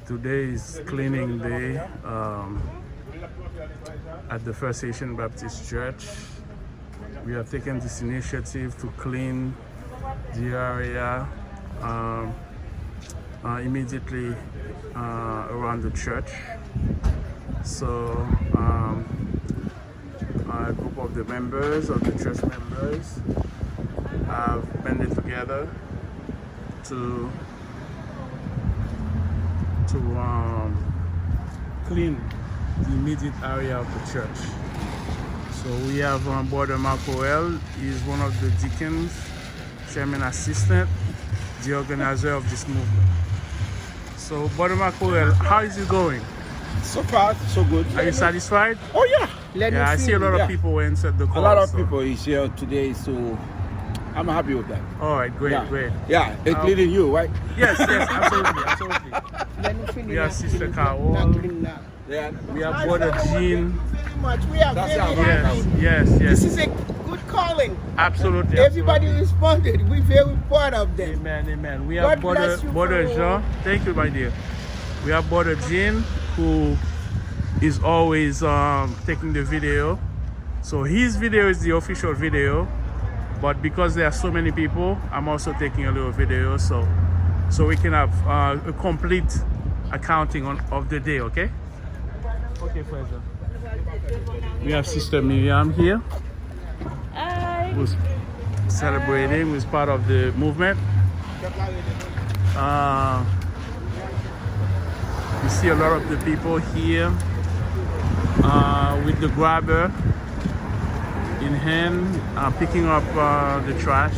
Today is cleaning day at the First Haitian Baptist Church. We have taken this initiative to clean the area immediately around the church. So a group of the members, of the church members, have banded together to clean the immediate area of the church. So we have Brother Marcoel. He's one of the deacons, chairman assistant, the organizer of this movement. So Brother Marcoel, how is it going? So far, so good. Are you satisfied? Oh yeah. Yeah, I see a lot of people who answered the call. A lot of people is here today, so I'm happy with that. All right, great, great. Yeah, including you, right? Yes, absolutely. We have Sister Carol. Yeah. We have Brother Jean. We are very happy. Yes. This is a good calling. Absolutely. Everybody responded. We're very proud of them. Amen. We have Brother Jean. Thank you, my dear. We have Brother Jean, who is always taking the video. So his video is the official video, but because there are so many people, I'm also taking a little video so we can have a complete accounting of the day, okay? Okay, pleasure. We have Sister Miriam here. Hi. Who's celebrating, who's part of the movement. You see a lot of the people here with the grabber in hand, picking up the trash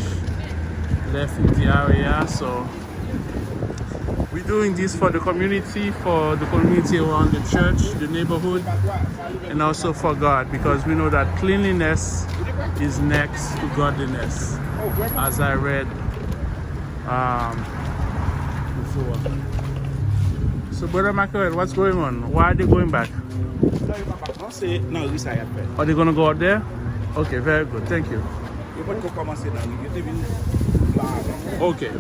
left in the area. So we're doing this for the community around the church, the neighborhood, and also for God, because we know that cleanliness is next to godliness, as I read before. So Brother Michael, what's going on? Why are they going back? Are they going to go out there? Okay, very good. Thank you. Okay.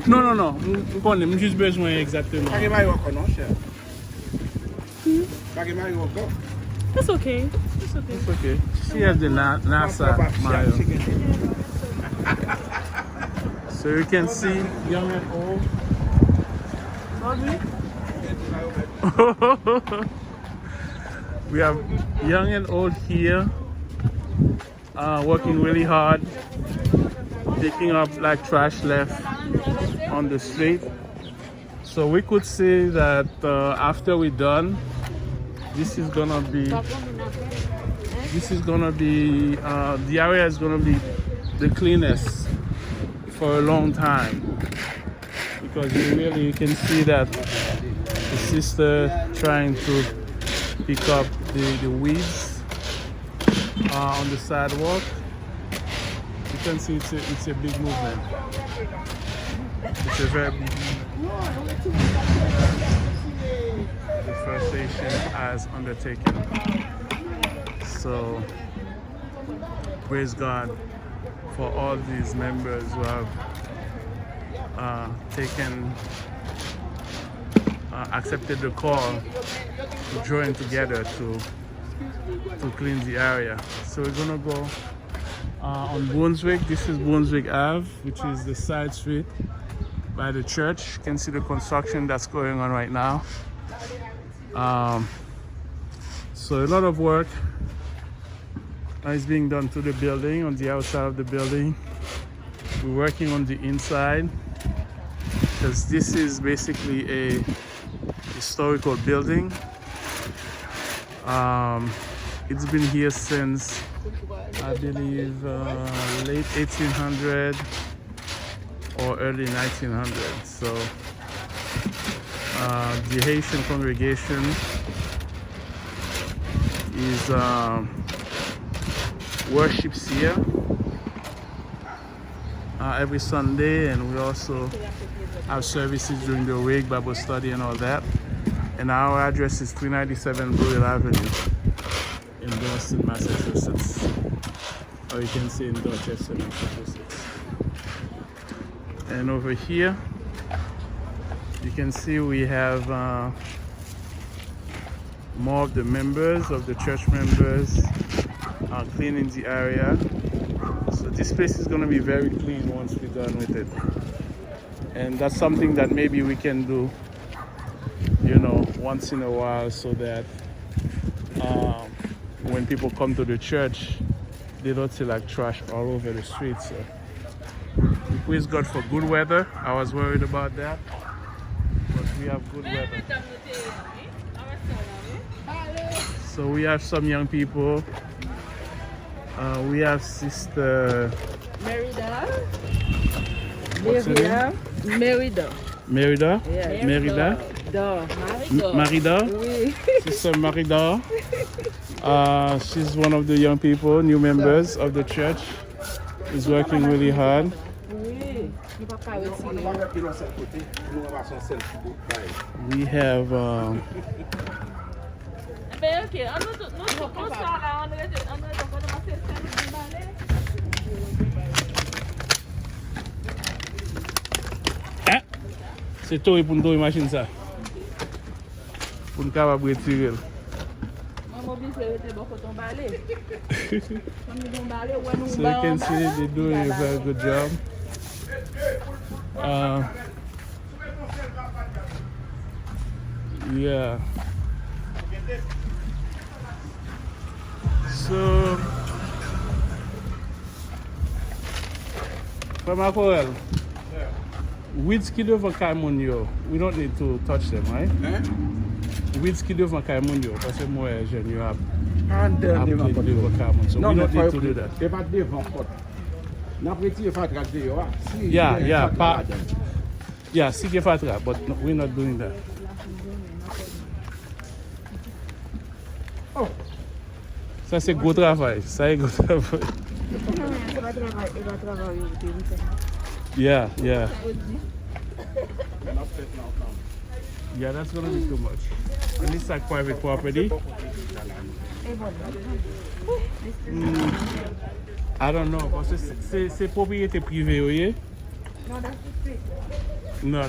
Non. Je juste besoin exactement. It's okay. It's okay. She has the NASA Mayo. So you can see young and old. We have young and old here working really hard, picking up like trash left on the street. So we could say that after we're done, the area is gonna be the cleanest for a long time, because you can see that the sister trying to pick up the weeds on the sidewalk. You can see it's a big movement. It's a very big movement. The First Nation has undertaken. So praise God for all these members who have accepted the call to join together to clean the area. So we're gonna go on Brunswick. This is Brunswick Ave, which is the side street by the church. You can see the construction that's going on right now. So a lot of work is being done to the building, on the outside of the building. We're working on the inside, because this is basically a historical building. It's been here since, I believe, late 1800 or early 1900. So the Haitian congregation is worships here every Sunday, and we also have services during the week, Bible study and all that. And our address is 397 Blue Hill Avenue in Boston, Massachusetts, or you can say in Dorchester, Massachusetts. And over here, you can see we have more of the members of the church members cleaning the area. So this place is going to be very clean once we're done with it. And that's something that maybe we can do, you know, once in a while, so that when people come to the church, they don't see like trash all over the streets. So we praise God for good weather. I was worried about that, but we have good weather. So we have some young people. We have Sister Merida. What's her name? Merida. Merida. Yeah. Merida. Marida. Oui. Sister Marida. She's one of the young people, new members of the church. Is working really hard. Oui. We have c'est toi pour nous imaginer ça. Pour nous capable retirer. So you can see they're doing a very good job. Yeah. So, from Apoel, which kid over Kaimunyo, we don't need to touch them, right? Which kid over Kaimunyo, parce que moi, je n'y ai so we don't need to do that. Yeah, Sike Fatra, but no, we're not doing that. Ça c'est gros travail, ça est gros travail. Yeah. Yeah, that's gonna be too much. And it's like private property. I don't know, parce que c'est propriété privée, oui? No, that's the street. No,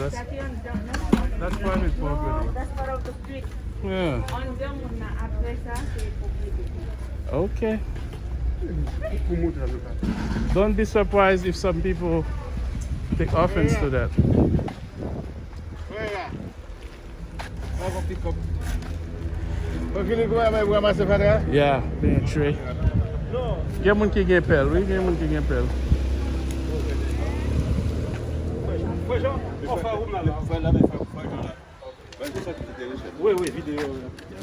that's private property. That's part of the street. Yeah. On them, Okay. Don't be surprised if some people take offense to that. Yeah, being a tree. Get mon qui gen pel, oui, get mon qui gen pel.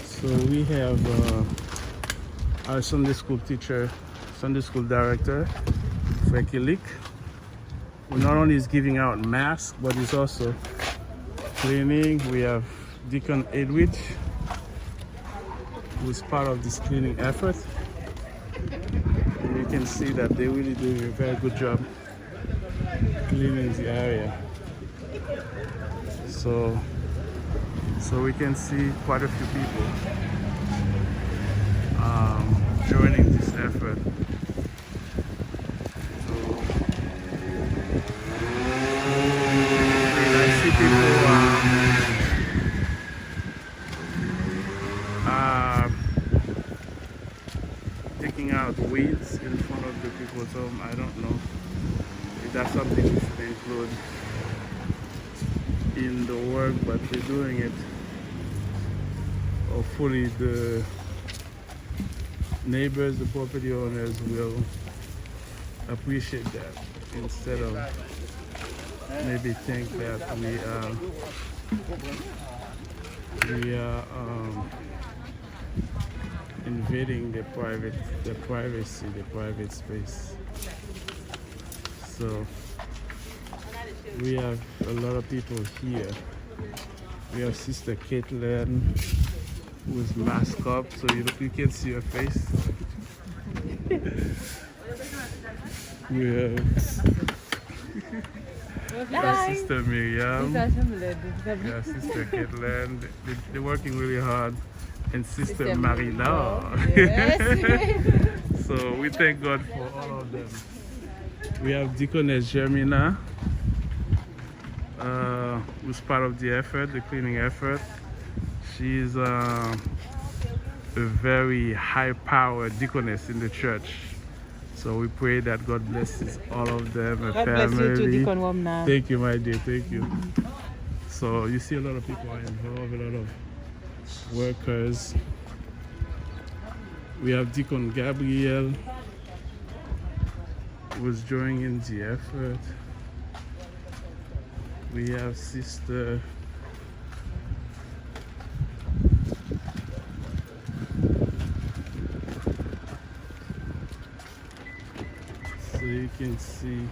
So we have our Sunday school teacher, Sunday school director, Frankie Lick, who not only is giving out masks, but he's also cleaning. We have Deacon Edwidge, who is part of this cleaning effort. And you can see that they're really doing a very good job cleaning the area. So we can see quite a few people joining this effort. So I see people taking out weeds in front of the people's home. I don't know if that's something we should include in the work, but they're doing it. Hopefully the neighbors, the property owners will appreciate that, instead of maybe think that we are invading the privacy, the private space. So we have a lot of people here. We have Sister Caitlin, who is masked up, so you can see her face. We have Sister Miriam, yeah, Sister Caitlin. They're working really hard, and Sister Marila. Yes. So we thank God for all of them. We have Deaconess Germina, who's part of the effort, the cleaning effort. She's a very high-powered deaconess in the church. So we pray that God blesses all of them, her God family. bless you too, Deacon Womna. Thank you, my dear. Thank you. So you see a lot of people are involved, a lot of workers. We have Deacon Gabriel, who was joining the effort. We have Sister so you can see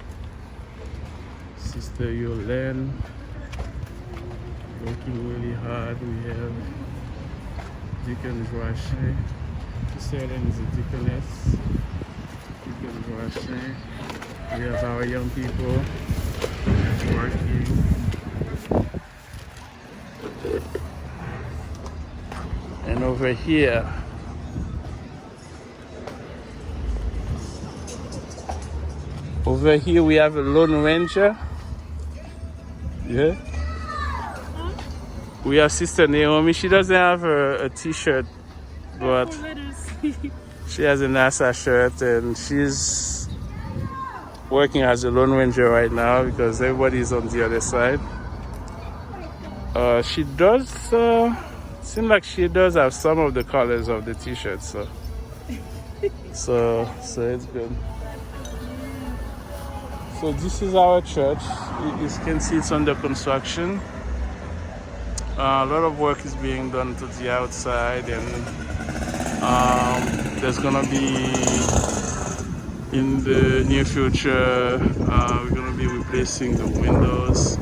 Sister Yolene working really hard. We have Deacon Rache. Sister Yolene is a deaconess. Deacon Rache. We have our young people working. And over here, we have a Lone Ranger. Yeah. We have Sister Naomi. She doesn't have a t-shirt, but she has a NASA shirt, and she's working as a Lone Ranger right now because everybody's on the other side. She does seem like she does have some of the colors of the t-shirt, so it's good. So this is our church. You can see it's under construction. A lot of work is being done to the outside, and there's gonna be, in the near future, we're gonna be replacing the windows.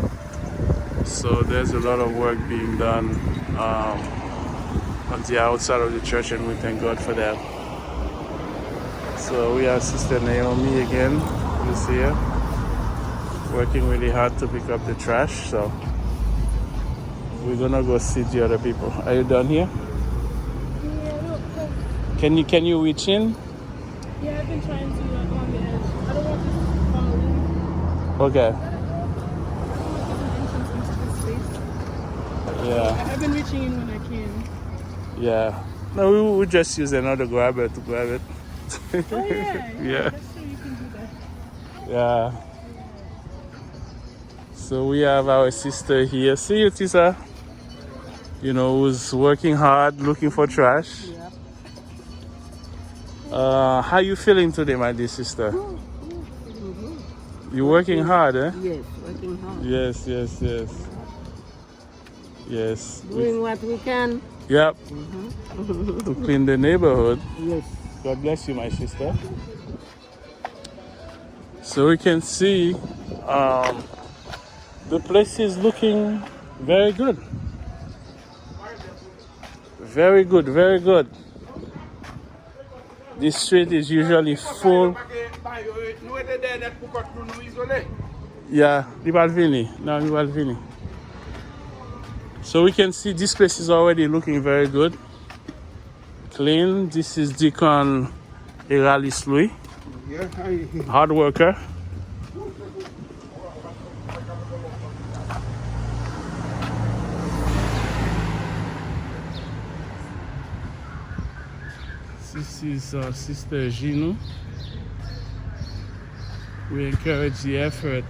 So there's a lot of work being done on the outside of the church, and we thank God for that. So we have Sister Naomi again, who's here, working really hard to pick up the trash. So we're gonna go see the other people. Are you done here? Can you reach in? Yeah, I've been trying to on the edge. I don't want this to fall in. Okay. I don't want this entrance into this space. Yeah. I've been reaching in when I can. Yeah. No, we would just use another grabber to grab it. Oh yeah. Yeah. That's true, you can do that. Yeah. So we have our sister here. See you, Tisa. You know, who's working hard, looking for trash. How you feeling today, my dear sister? You working hard, eh? Yes, working hard. Yes. Doing what we can. Yep. To clean the neighborhood. Yes. God bless you, my sister. So we can see the place is looking very good. Very good. This street is usually full. Yeah, Rivalvini. No, Rivalvini. So we can see this place is already looking very good. Clean. This is Deacon Eralis Louis. Hard worker. This is Sister Gino. We encourage the effort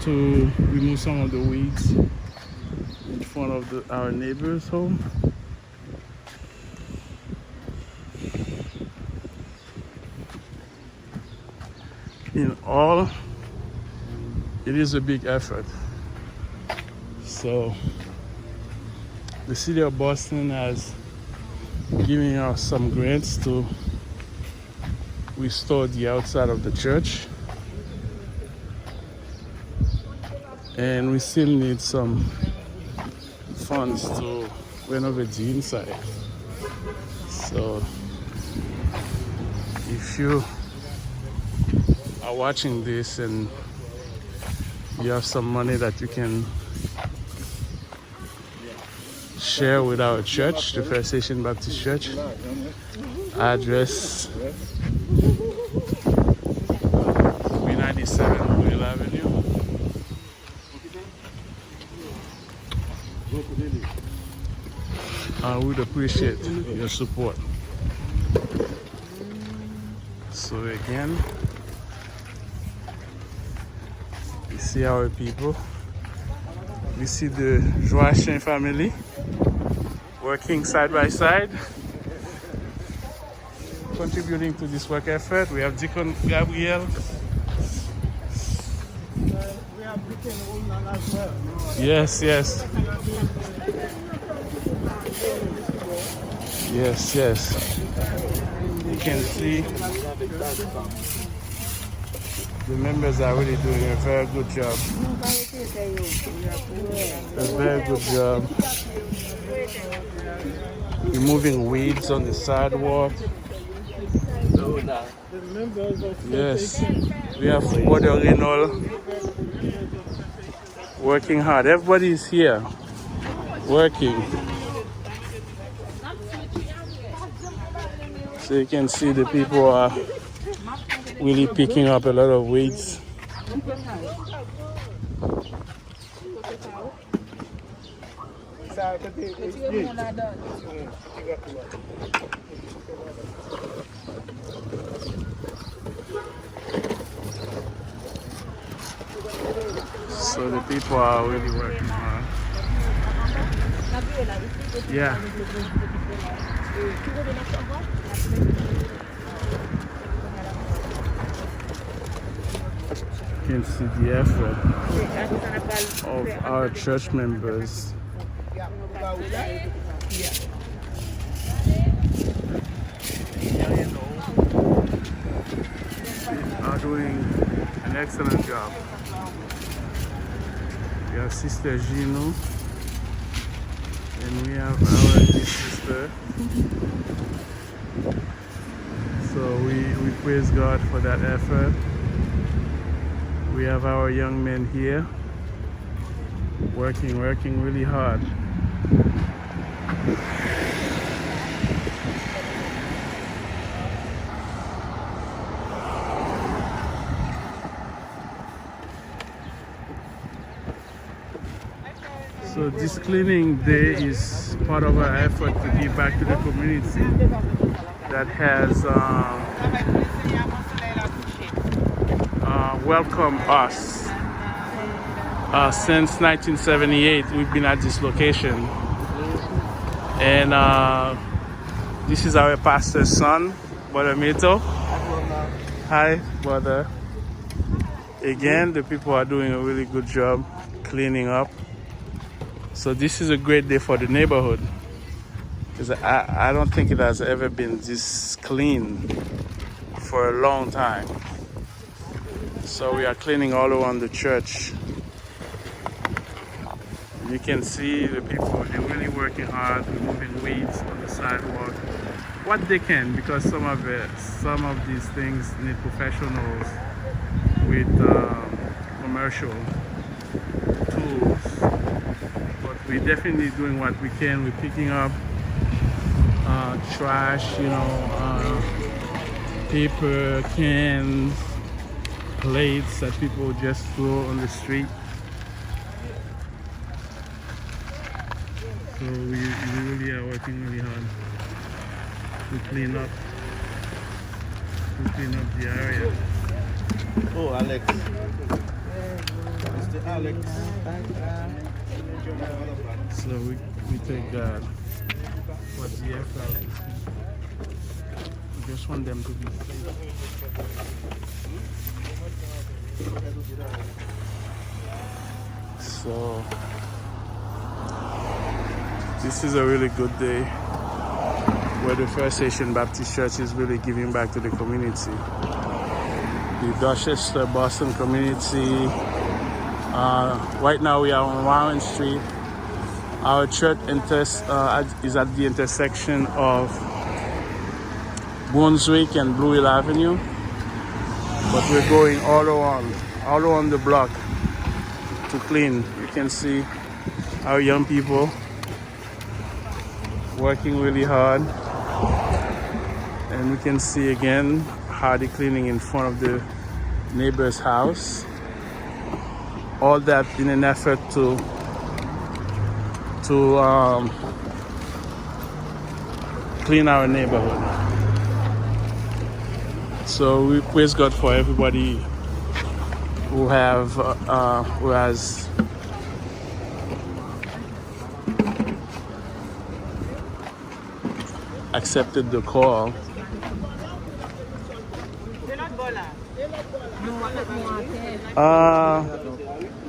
to remove some of the weeds in front of our neighbor's home. In all, it is a big effort. So the city of Boston has giving us some grants to restore the outside of the church, and we still need some funds to renovate the inside. So if you are watching this and you have some money that you can share with our church, the First Haitian Baptist Church. Address 397 Will Avenue, I would appreciate your support. So again, we see our people. We see the Haitian family working side by side, contributing to this work effort. We have Deacon Gabriel. We have Deacon Woman as well. Yes, yes. Yes, yes. You can see the members are really doing a very good job. A very good job. Removing weeds on the sidewalk. Yes, we have Brother Reynolds working hard. Everybody is here working. So you can see the people are really picking up a lot of weeds. So the people are really working hard. Yeah. You can see the effort of our church members. They are doing an excellent job. We have Sister Gino, and we have our big sister. So we praise God for that effort. We have our young men here working really hard. So this cleaning day is part of our effort to give back to the community that has welcomed us. Since 1978, we've been at this location. And this is our pastor's son, Brother Mito. Hi, brother. Again, the people are doing a really good job cleaning up. So this is a great day for the neighborhood, because I don't think it has ever been this clean for a long time. So we are cleaning all around the church. You can see the people, they're really working hard, removing weeds on the sidewalk. What they can, because some of these things need professionals with commercial tools. But we're definitely doing what we can. We're picking up trash, paper, cans, plates that people just throw on the street. So we really are working really hard to clean up the area. Oh, Alex. Mr. Alex. So we thank God for the effort. We just want them to be safe. So this is a really good day where the First Haitian Baptist Church is really giving back to the community. The Dorchester, Boston community. Right now we are on Warren Street. Our church is at the intersection of Brunswick and Blue Hill Avenue. But we're going all around the block to clean. You can see our young people working really hard. And we can see again how they're cleaning in front of the neighbor's house. All that in an effort to clean our neighborhood. So we praise God for everybody who has accepted the call.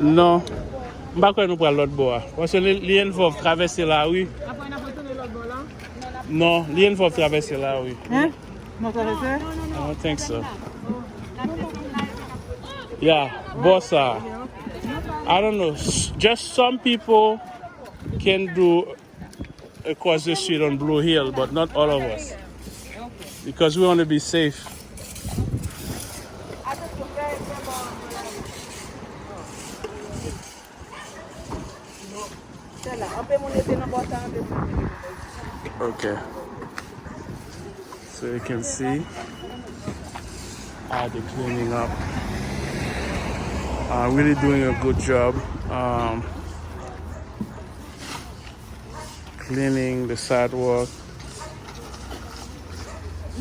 Non. Mpa kwen nou pral lot bo a. Parce li involve traverser la rue. Non, li involve traverser la rue. Hein? Not traverser? I don't think so. Yeah, bossa. I don't know. Just some people can do across the street on Blue Hill, but not all of us. Because we want to be safe. Okay. So you can see how they're cleaning up. Really doing a good job cleaning the sidewalk.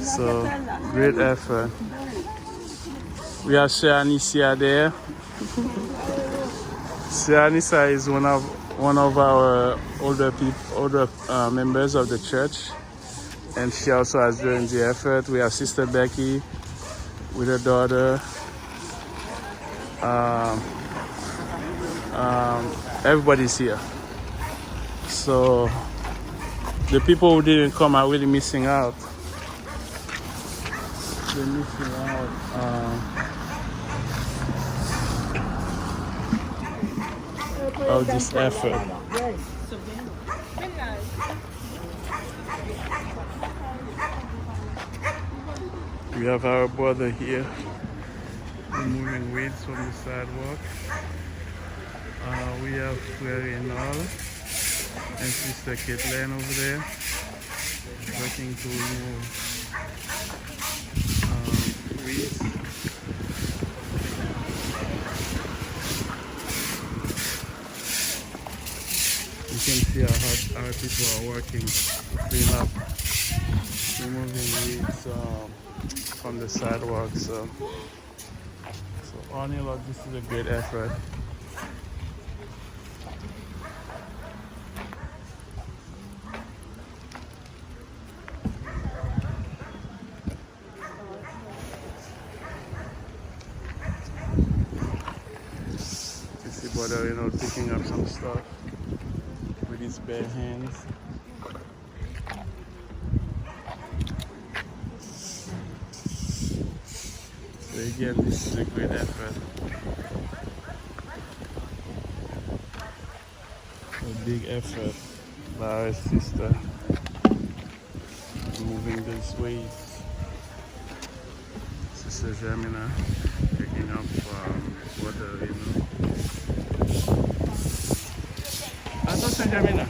So great effort. We have Anissa there. Anissa is one of our older members of the church, and she also has joined the effort. We have Sister Becky with her daughter. Everybody's here. So the people who didn't come are really missing out. They're missing out. Of this effort. We have our brother here removing weeds from the sidewalk. We have Frere and all and Sister Caitlin over there working to remove weeds. You can see how hard our people are working, clean up, removing weeds from the sidewalk. So on your this is a great effort. You see brother, picking up some stuff with his bare hands. So again, this is a great effort. A big effort by our sister moving this weight. Sister Jamina picking up water, Sister Jamina.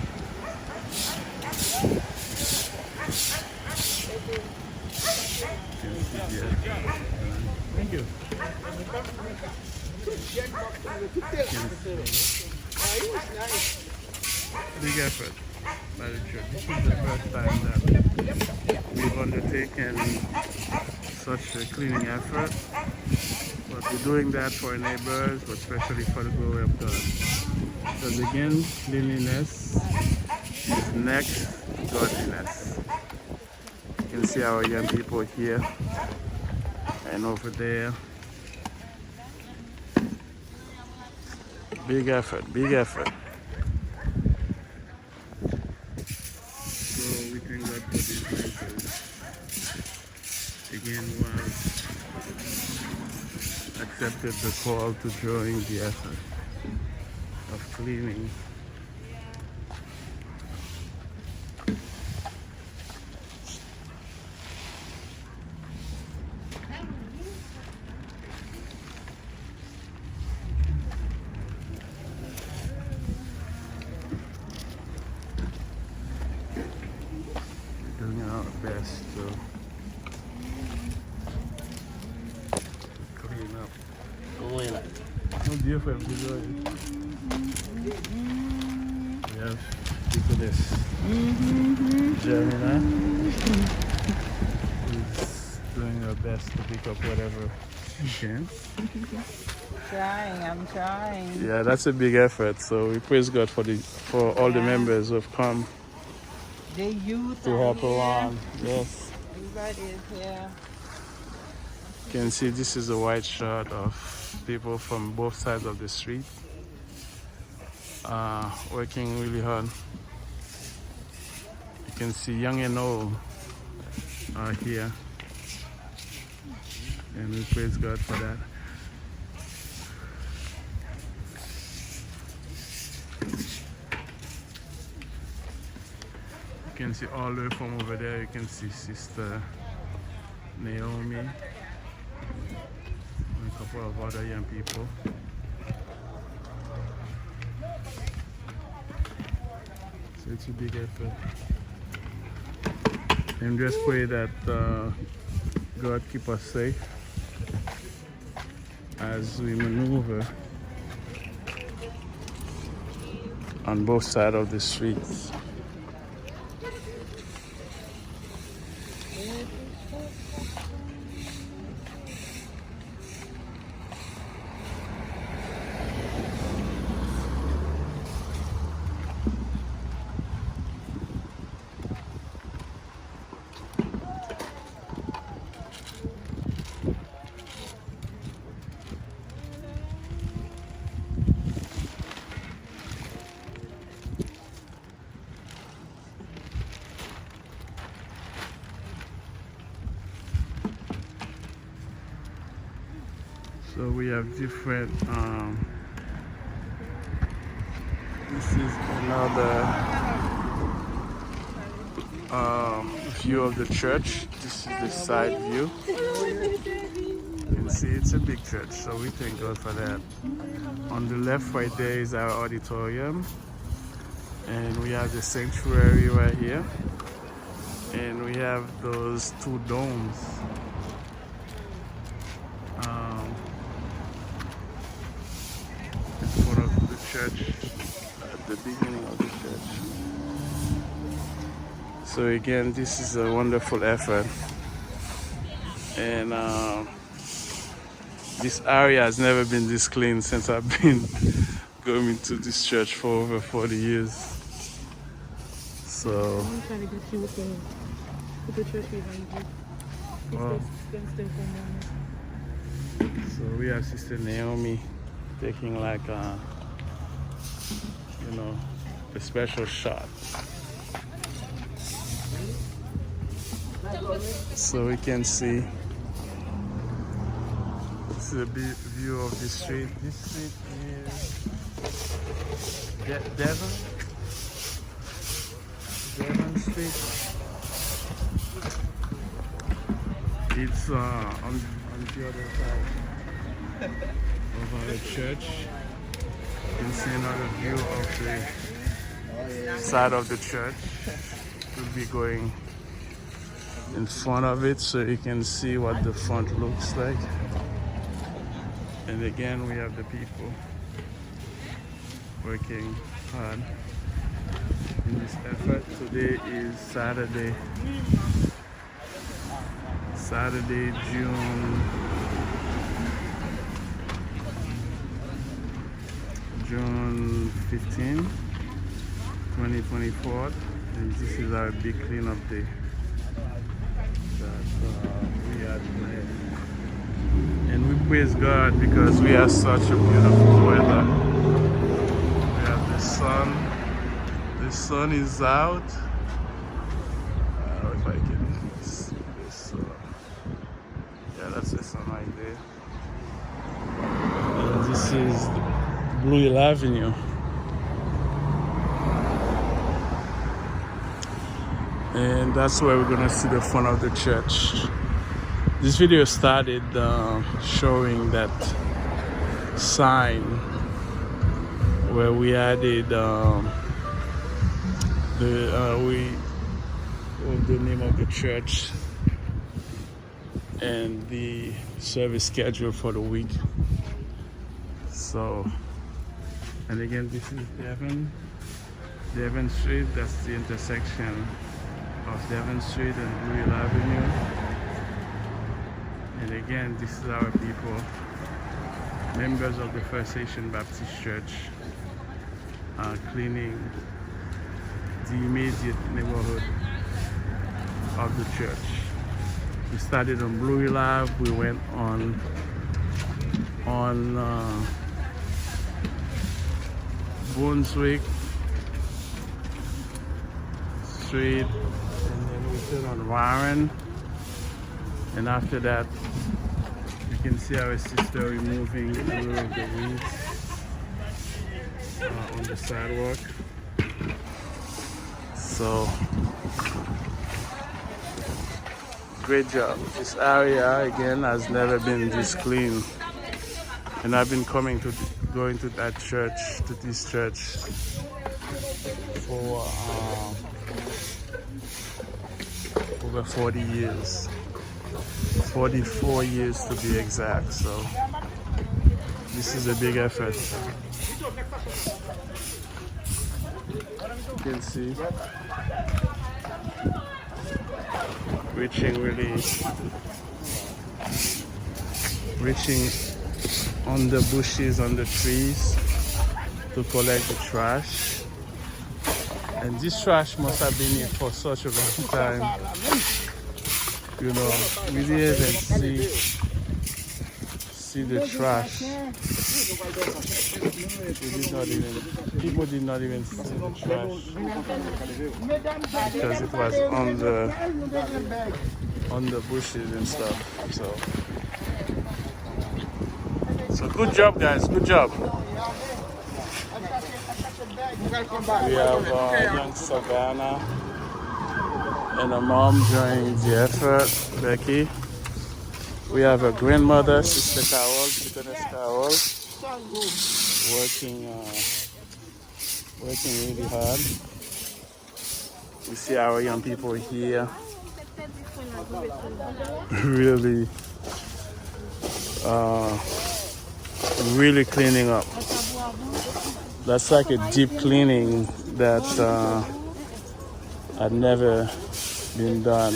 Thank you. Big effort by the church. This is the first time that we've undertaken such a cleaning effort. But we're doing that for our neighbors, but especially for the glory of God. Because again, cleanliness is next to godliness. You can see our young people here and over there. Big effort, big effort. So we thank God for these neighbors. Again, was accepted the call to join the effort of cleaning. Doing our best to clean up. No different. We have Look at this. Gemina is doing her best to pick up whatever she can. I'm trying. Yeah, that's a big effort. So we praise God for all the members who have come The youth to are help here. around. Yes. Everybody is here. You can see this is a wide shot of people from both sides of the street working really hard. You can see young and old are here, and we praise God for that. You can see all the way from over there, you can see Sister Naomi and a couple of other young people. So it's a big effort. And just pray that God keep us safe as we maneuver on both sides of the streets. So we have different, this is another view of the church. This is the side view. You can see it's a big church, so we thank God for that. On the left right there is our auditorium, and we have the sanctuary right here, and we have those two domes. In front of the church, at the beginning of the church. So again, this is a wonderful effort, and this area has never been this clean since I've been going to this church for over 40 years. So I'm trying to get you with the church behind you. Wow. Stay for a moment. So we have Sister Naomi taking like a special shot. So we can see, this is a big view of the street. This street is Devon Street. It's on the other side of our church. You can see another view of the side of the church. We'll be going in front of it so you can see what the front looks like. And again, we have the people working hard in this effort. Today is Saturday, June 15, 2024, and this is our big cleanup day that we are doing. And we praise God because we have such a beautiful weather. We have the sun. The sun is out. I don't know if I can see this. Yeah, that's the sun right there. And this is Blue Hill Avenue. And that's where we're gonna see the front of the church. This video started showing that sign where we added the name of the church and the service schedule for the week. So, and again, this is Devon Devon Street, that's the intersection of Devon Street and Blue Hill Avenue. And again, this is our people, members of the First Haitian Baptist Church, cleaning the immediate neighborhood of the church. We started on Blue Hill Ave, we went on Brunswick Street, and then we turn on Warren, and after that you can see our sister removing all of the weeds on the sidewalk. So great job. This area again has never been this clean, and I've been going to that church, to this church, for over 40 years, 44 years to be exact. So this is a big effort. You can see reaching on the bushes, on the trees to collect the trash. And this trash must have been here for such a long time. You know, we didn't even see the trash. People did not even see the trash because it was on the bushes and stuff. So good job, guys. Good job. We have young Savannah and her mom joining the effort, Becky. We have a grandmother, Sister Carol, Deaconess Carol, working really hard. We see our young people here really cleaning up. That's like a deep cleaning that had never been done.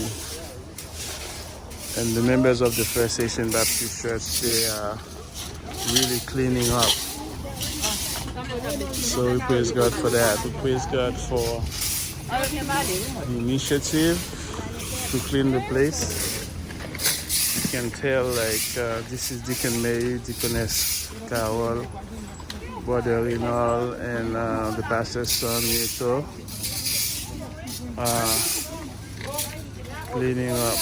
And the members of the First Haitian Baptist Church, they are really cleaning up. So we praise God for that. We praise God for the initiative to clean the place. You can tell, like, this is Deacon Mary, Deaconess Carol, Brother Rinal, and the pastor's son, Nieto, cleaning up.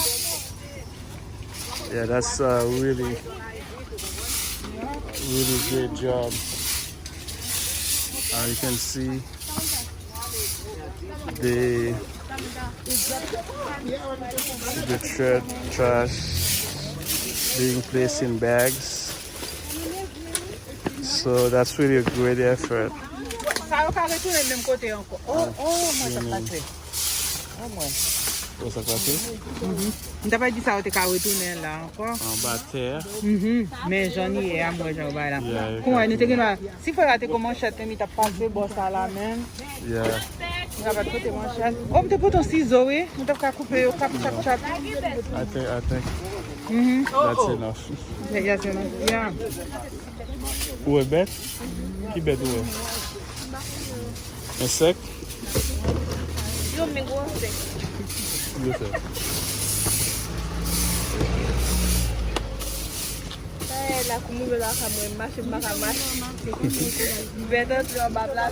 Yeah, that's a really great job. You can see the trash being placed in bags. So that's really a great effort. T'as pas dit ça, t'es qu'à retourner là encore. En bas de terre. Mais j'en ai à moi, j'en vais là. Ouais, nous t'es si faut rater comment manchette, mais t'as passé bon ça là même. Yeah. On va pas côté manchette. Oh, t'es pour ton ciseau, oui. On t'a coupé au cap chap. I think that's enough. Yeah, c'est enough. Yeah. Où est bête? Qui bête où est? Un sec? Yo me gusta. La comida la jamón más better to babla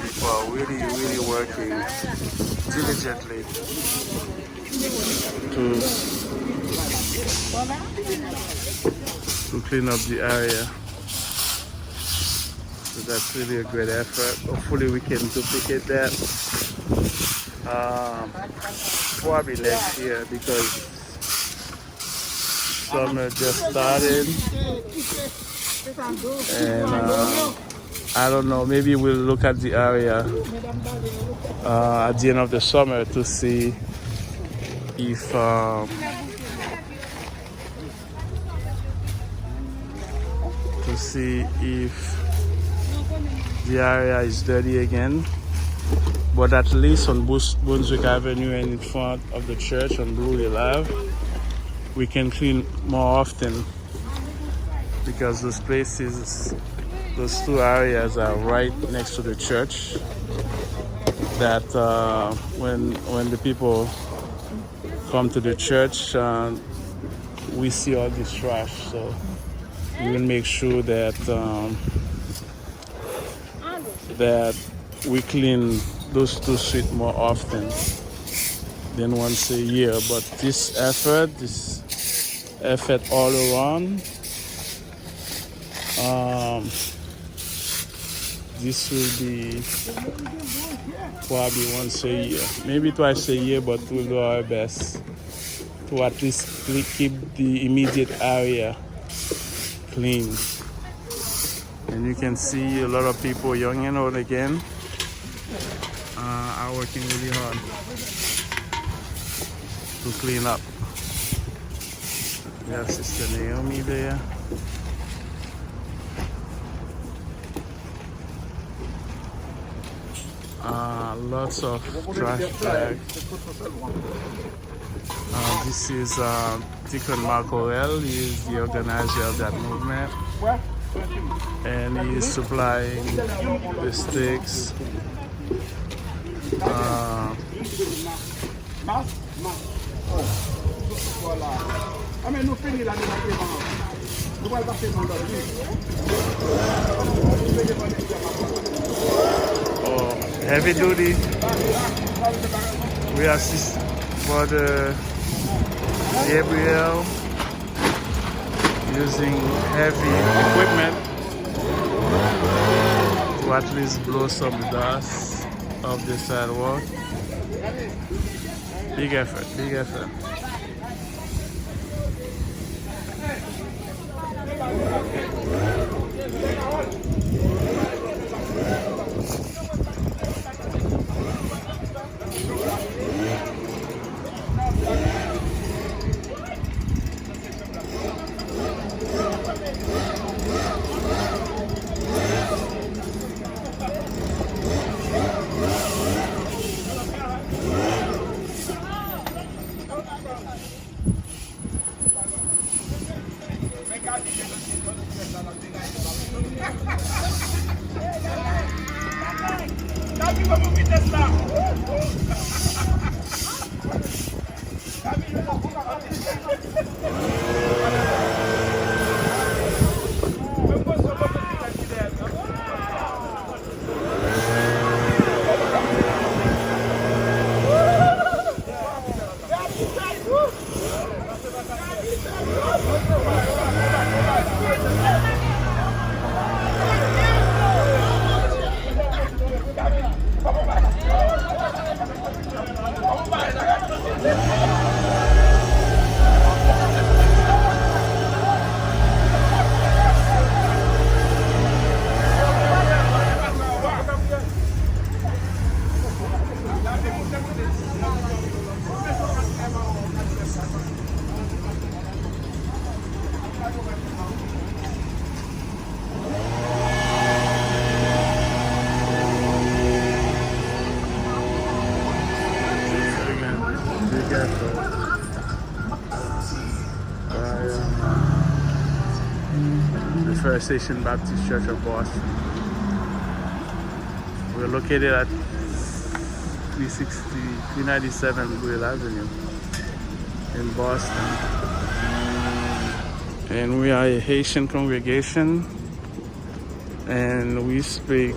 People are really working diligently to clean up the area. So that's really a great effort. Hopefully we can duplicate that probably next year, because summer just started, and I don't know, maybe we'll look at the area at the end of the summer to see if to see if the area is dirty again. But at least on Brunswick Avenue and in front of the church on Blue Hill Ave, we can clean more often because those places, those two areas are right next to the church. That when the people come to the church, we see all this trash. So we will make sure that that we clean those two streets more often than once a year. But this effort all around, this will be probably once a year, maybe twice a year, but we'll do our best to at least keep the immediate area clean. And you can see a lot of people, young and old again, are working really hard to clean up. We have Sister Naomi there. Lots of trash bags. This is Deacon Marco L. He is the organizer of that movement. And he is supplying the sticks. Heavy duty. We assist for the Gabriel using heavy equipment to at least blow some dust off the sidewalk. Big effort, big effort. First Haitian Baptist Church of Boston. We're located at 397 Blue Avenue in Boston. And we are a Haitian congregation, and we speak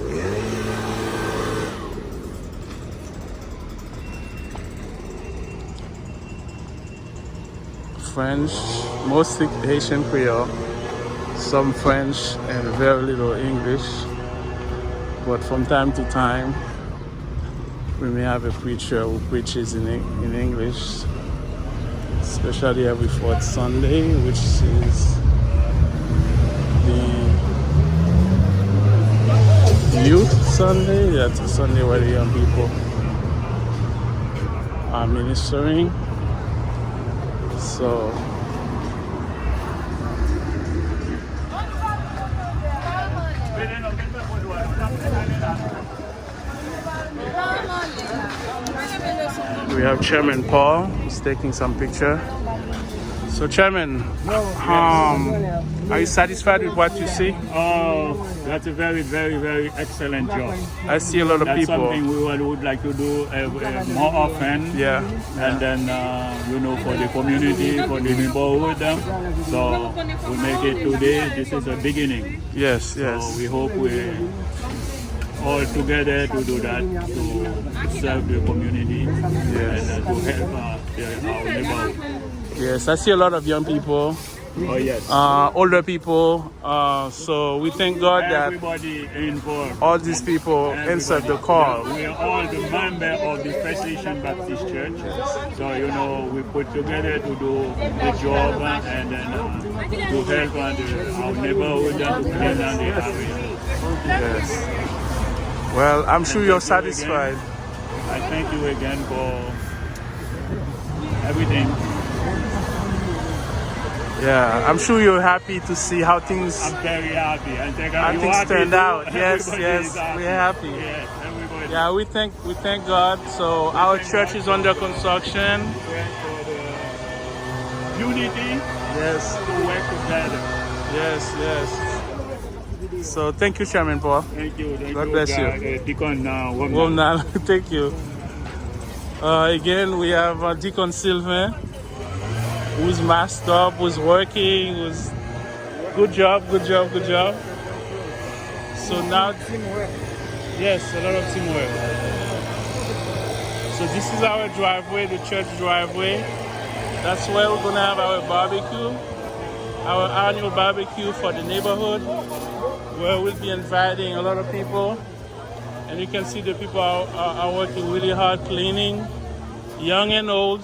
French, mostly Haitian Creole, some French and very little English, but from time to time we may have a preacher who preaches in English, especially every fourth Sunday, which is the Youth Sunday. That's a Sunday where the young people are ministering. So We have Chairman Paul who's taking some picture. So Chairman, are you satisfied with what you see? Oh, that's a very, very, very excellent job. I see a lot of That's people. something we would like to do more often. Yeah. And then, you know, for the community, for the neighborhood. So we make it today. This is a beginning. Yes, yes. So we hope we all together to do that, to serve the community Yes. and to help our neighborhood. Yes, I see a lot of young people, Oh, yes. older people. So we thank God that Everybody involved. all these people answered the call. We are all the members of the First Haitian Baptist Church. So, you know, we put together to do the job and then to help our neighborhood and to clean down the area. Yes. Well, I'm sure you're satisfied. I thank you again for everything. Yeah, I'm sure you're happy to see how things I'm very happy. And turned out. Yes, yes, we're happy. Yes, everybody. Yeah, we thank God. So our church is under construction. For the unity Yes, to work together. yes, yes. So thank you, Chairman Paul. Thank you. Thank God you, bless you. Deacon Well, Womnan. now, thank you. Again, we have Deacon Sylvain, who's masked up, who's working, who's good job. So now, yes, a lot of teamwork. So this is our driveway, the church driveway. That's where we're gonna have our barbecue, our annual barbecue for the neighborhood, where we'll be inviting a lot of people. And you can see the people are working really hard cleaning, young and old.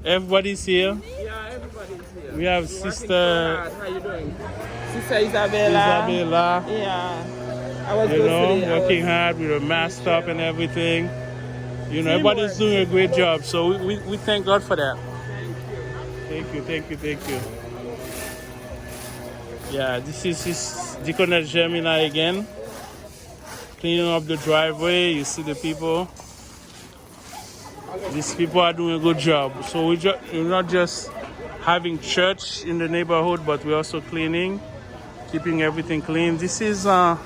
Everybody's here. Yeah, everybody's here. We have Sister How you doing? Sister Isabella. Yeah. I was good today. working hard with a mask up and everything. You know, everybody's doing a great job. So we thank God for that. Thank you. Yeah, this is Deaconess Gemina again. Cleaning up the driveway. You see the people. These people are doing a good job. So we're not just having church in the neighborhood, but we're also cleaning, keeping everything clean. This is the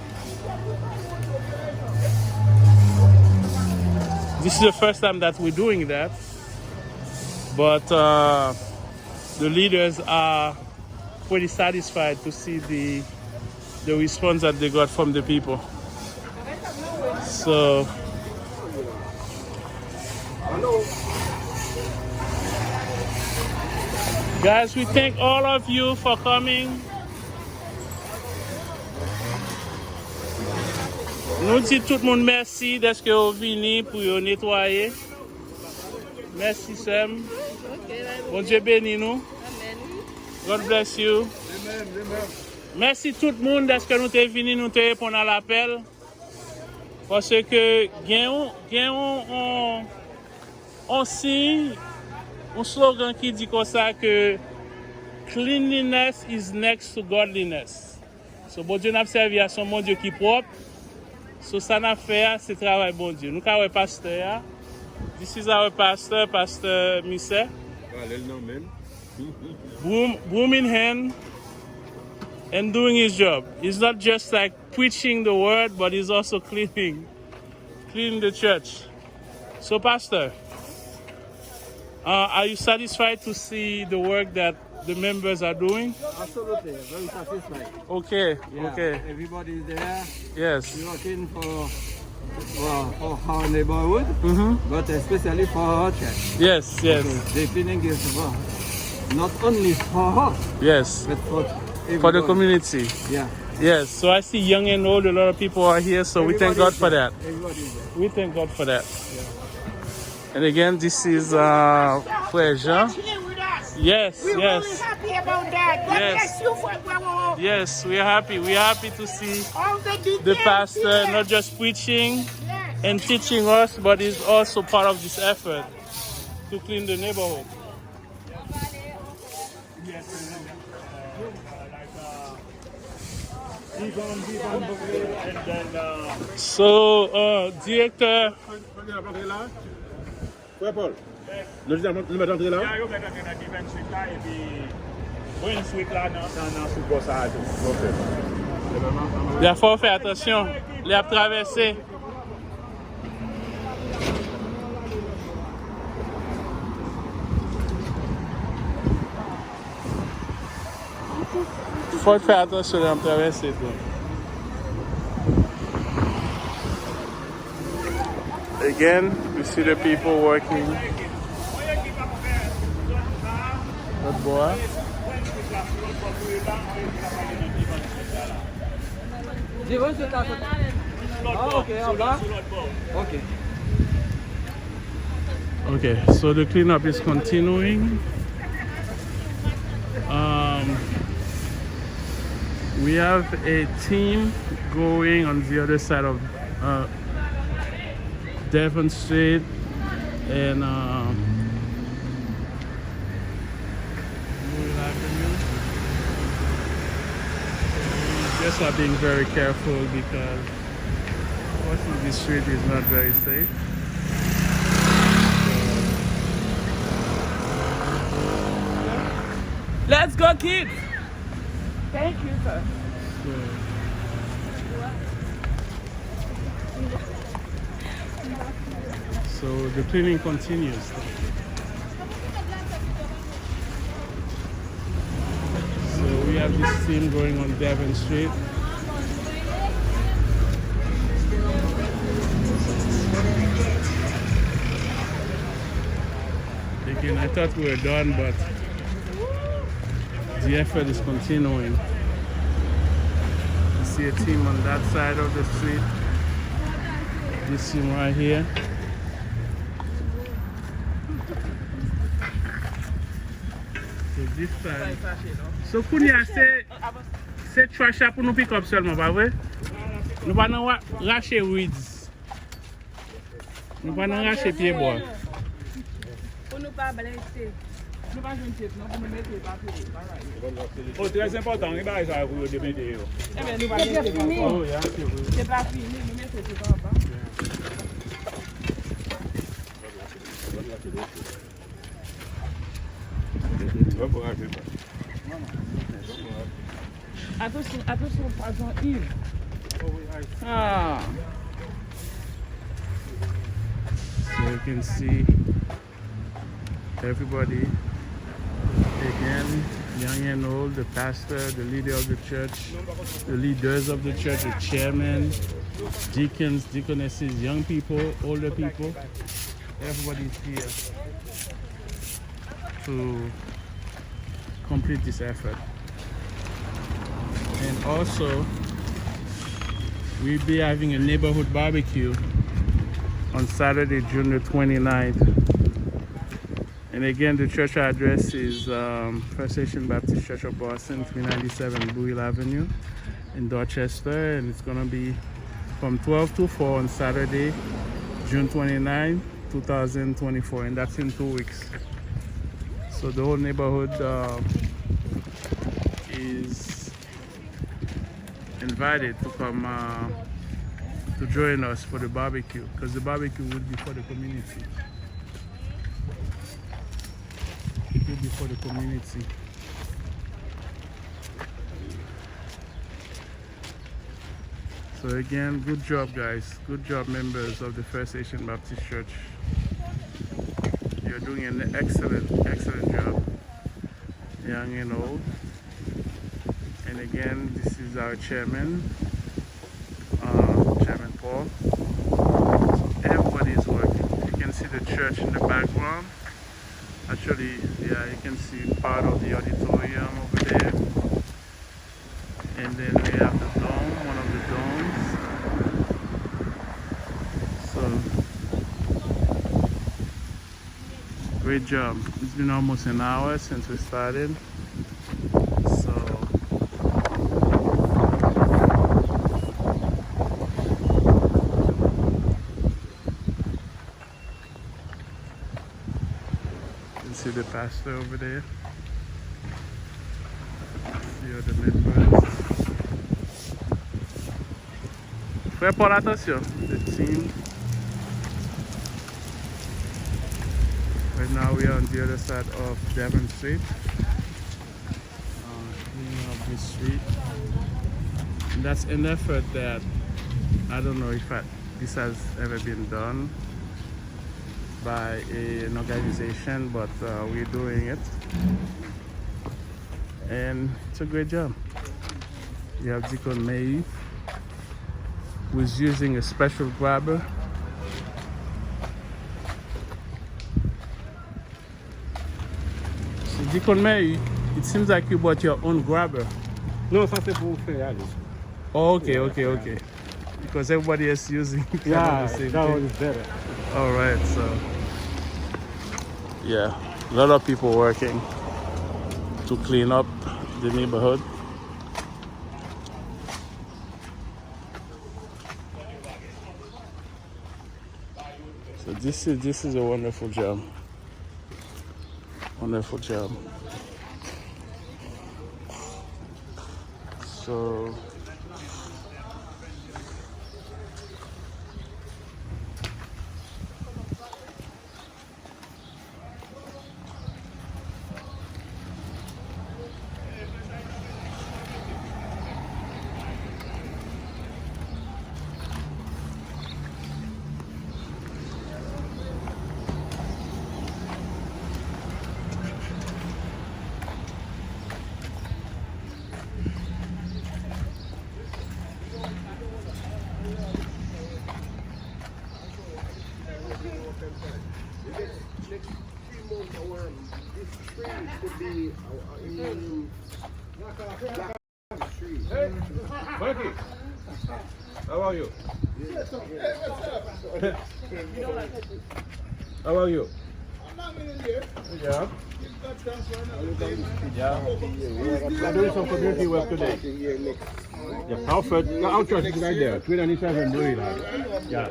first time that we're doing that, but the leaders are pretty satisfied to see the response that they got from the people. So guys, we thank all of you for coming. Nous disons tout le monde merci d'être que vous venez pour nettoyer. Merci Sam. Bon Dieu bénisse nous. God bless you. Merci tout le monde d'être que nous sommes venus nous te répondre à l'appel. Parce que on signe un slogan qui dit comme ça que cleanliness is next to godliness. So bon Dieu n'a servi à son mon Dieu qui est propre. So ça n'a fait c'est travail bon Dieu. Nous avons un pasteur. This is our pastor, Pastor Mise. Broom in hand and doing his job. He's not just like preaching the word, but he's also cleaning the church. So Pastor, are you satisfied to see the work that the members are doing? Absolutely, very satisfied. Okay, Yeah, okay. everybody is there. Yes. We're working for our neighborhood, but especially for our church. Yes, yes. The cleaning is not only for her, Yes. but for everybody. For the community. Yeah. Yes. So I see young and old, a lot of people are here, so we thank God for that. Everybody is there. We thank God for that. And again, this is Frère Jean. Yes, We're yes. really happy about that. God Yes. bless you for Yes, we're happy. We're happy to see all the details. the pastor here. not just preaching Yes. and teaching us, but is also part of this effort to clean the neighborhood. And then So, directeur, Ouais, Paul. Le mettre entrer là? yeah, you better get a different street là et puis une suite là dans sous boss à tout. il faut faire attention. Il a traversé. Il faut faire attention, il a traversé. Again, you see the people working. Good boy. Ok, en bas. Ok. Okay, so the cleanup is continuing. We have a team going on the other side of Devon Street and Louis Avenue. We just are being very careful because crossing this street is not very safe. Let's go, kids. Thank you, sir. So the cleaning continues. So we have this team going on Devon Street. Again, I thought we were done, but the effort is continuing. You see a team on that side of the street. This team right here. So this side. So Kounia, c'est trash pour nous pick up seulement, pas vrai? Nous pas nous racher weeds. Nous pas nous racher pied bois. Pour nous pas balancer. Oh, très important, il va y avoir des vidéos. Eh bien, nous allons fini. Oh, yeah, okay. C'est pas fini, nous mettons tout en bas. Attention, attention, poison Yves. Ah. So you can see everybody, again, young and old, the pastor, the leader of the church, the leaders of the church, the chairman, deacons, deaconesses, young people, older people. Everybody's here to complete this effort. And also, we'll be having a neighborhood barbecue on Saturday, June the 29th. And again, the church address is First Haitian Baptist Church of Boston, 397 Louis Avenue in Dorchester. And it's going to be from 12 to 4 on Saturday, June 29, 2024. And that's in 2 weeks. So the whole neighborhood is invited to come to join us for the barbecue, because the barbecue will be for the community. It will be for the community. So again, good job, guys. Good job, members of the First Haitian Baptist Church. You're doing an excellent job, young and old. And again, this is our chairman, Chairman Paul. Everybody is working. You can see the church in the background. Actually, yeah, you can see part of the auditorium over there. And then we have the dome, one of the domes. So, great job. It's been almost an hour since we started. See the pastor over there. The other members. Fais pas attention. The team. Right now we are on the other side of Devon Street. Cleaning up this street. And that's an effort that I don't know if this has ever been done by an organization, but we're doing it. And it's a great job. You have Deacon May, who's using a special grabber. So Deacon May, it seems like you bought your own grabber. No, ça c'est pour faire aller. Oh, okay. Because everybody is using Yeah, the same that thing. one is better. All right, so yeah, a lot of people working to clean up the neighborhood. So this is a wonderful job. Wonderful job. So Mikey, how are you? How are you? Yeah. We're doing some community work today. Yeah, our church is right there. 397 Blue Yeah.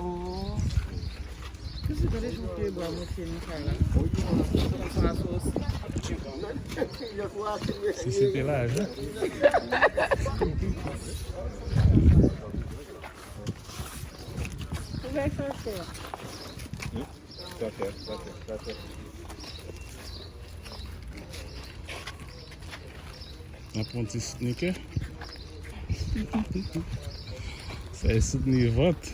Oh. Qu'est-ce que les choses que vous avez si c'était l'âge. Apprenti sneaker. Ça est soutenir vote.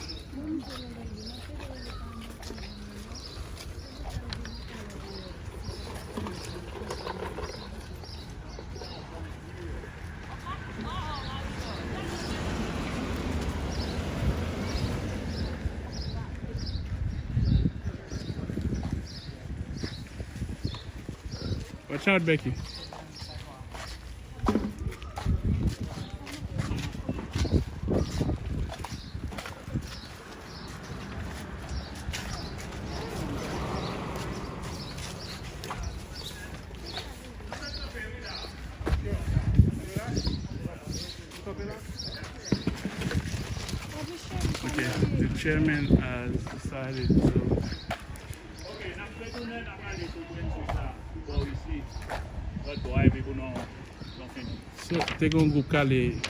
Watch out, Becky. Okay, the chairman has decided to. So, they're going to go Cali.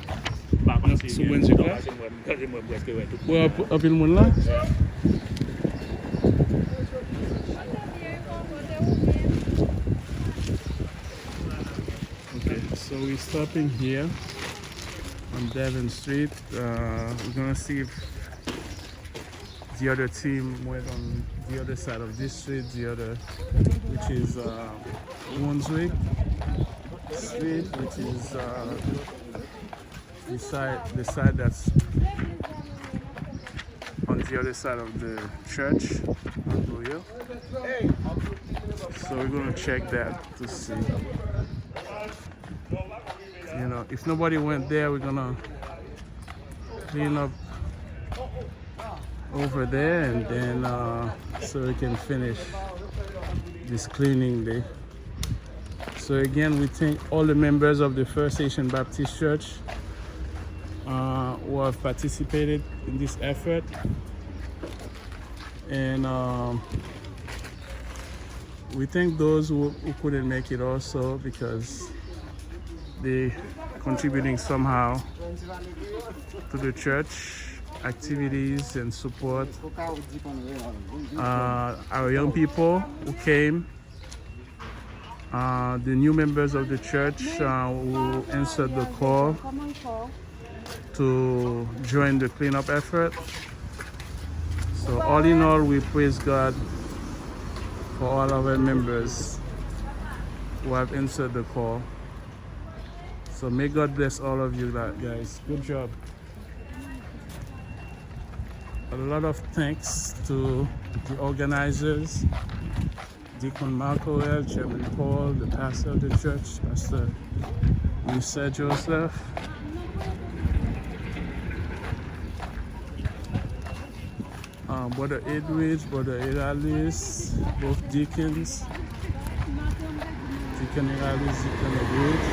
So, when's it going? Well, up in Munla? Okay, so we're stopping here on Devon Street. We're going to see if the other team went on the other side of this street, which is Brunswick Street, which is the side that's on the other side of the church. So we're gonna check that to see. You know, if nobody went there, we're gonna clean up over there, and then so we can finish this cleaning day. So again, we thank all the members of the First Haitian Baptist Church who have participated in this effort. And we thank those who couldn't make it also, because they contributing somehow to the church activities and support. Our young people who came, the new members of the church who answered the call to join the cleanup effort. So all in all, we praise God for all our members who have answered the call. So may God bless all of you guys. Good job. A lot of thanks to the organizers, Deacon Marco L, Chairman Paul, the pastor of the church, Pastor Mr. Joseph. Brother Edwidge, Brother Eralis, both deacons, Deacon Eralis, Deacon Edwidge,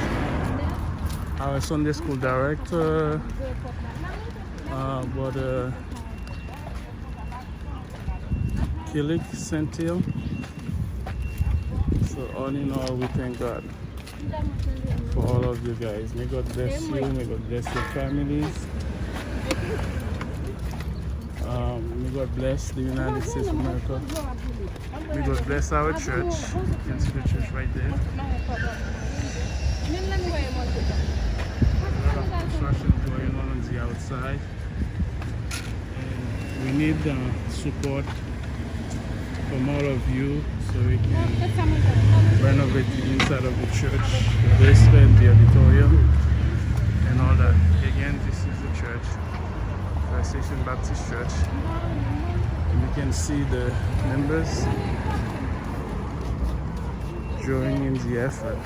our Sunday school director, Brother Kilik Sentil. So all in all, we thank God for all of you guys. May God bless you, may God bless your families. May God bless the United States of America. May God bless our church. You can see the church right there. A lot of construction going on the outside. And we need support from all of you so we can renovate the inside of the church, the basement, the auditorium, and all that. Again, this is the church. Haitian Baptist Church. And you can see the members joining in the effort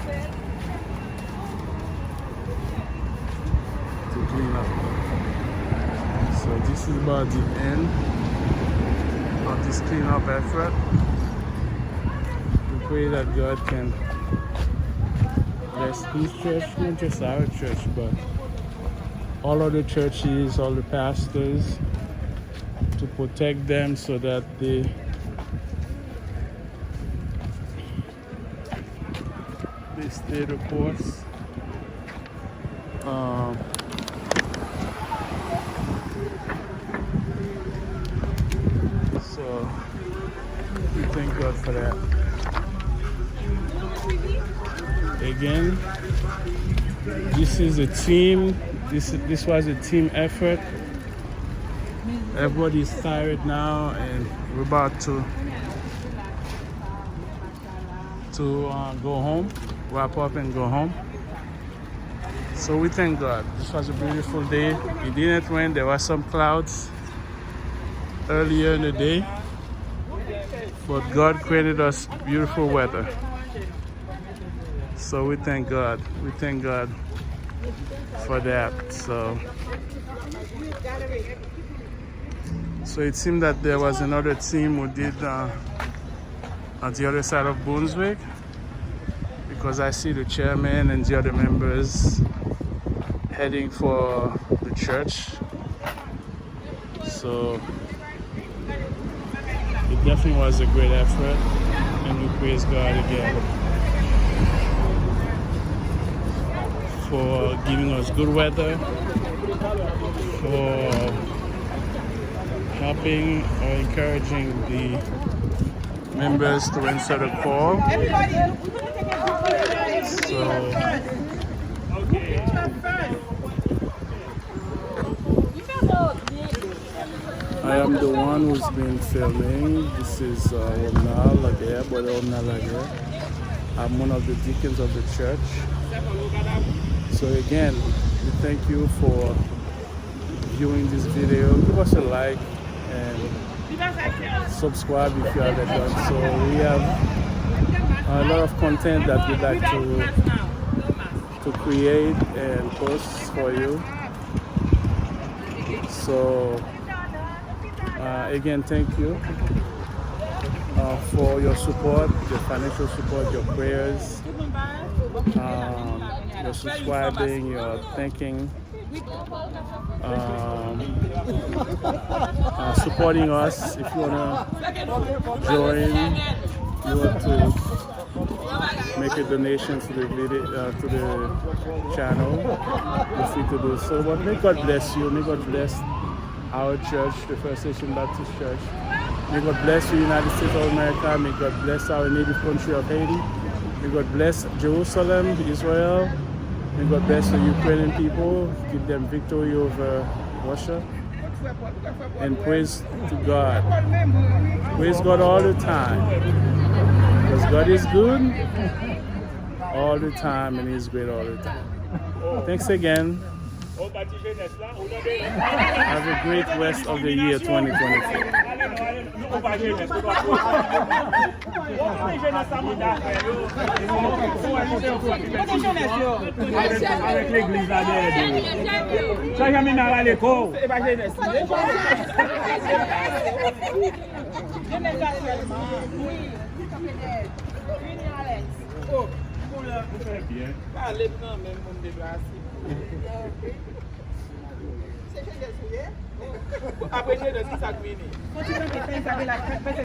to clean up. So this is about the end of this cleanup effort. We pray that God can bless His church, not just our church, but all of the churches, all the pastors, to protect them so that they stay the course. So we thank God for that. Again, this is a team. This was a team effort. Everybody's tired now, and we're about to go home, wrap up and go home. So we thank God. This was a beautiful day. It didn't rain. There were some clouds earlier in the day, but God created us beautiful weather. So we thank God. We thank God for that. So it seemed that there was another team who did on the other side of Brunswick, because I see the chairman and the other members heading for the church. So it definitely was a great effort, and we praise God again for giving us good weather, for helping or encouraging the members to answer the call. So I am the one who's been filming. This is Omna Laguerre, Brother Omna Laguerre. I'm one of the deacons of the church. So again, we thank you for viewing this video. Give us a like and subscribe if you haven't done so. We have a lot of content that we'd like to create and post for you. So again, thank you for your support, your financial support, your prayers, your subscribing, your thanking supporting us. If you wanna join, you want to make a donation to the video, to the channel, feel free to do so. But may God bless you. May God bless our church, the First Haitian Baptist Church. May God bless the United States of America. May God bless our native country of Haiti. May God bless Jerusalem, Israel. May God bless the Ukrainian people. Give them victory over Russia. And praise to God. Praise God all the time. Because God is good all the time and He's great all the time. Thanks again. Have a great rest of the year 2024. Avec l'église là derrière. Ça jamais n'a pas l'écho. Après, j'ai de 6 à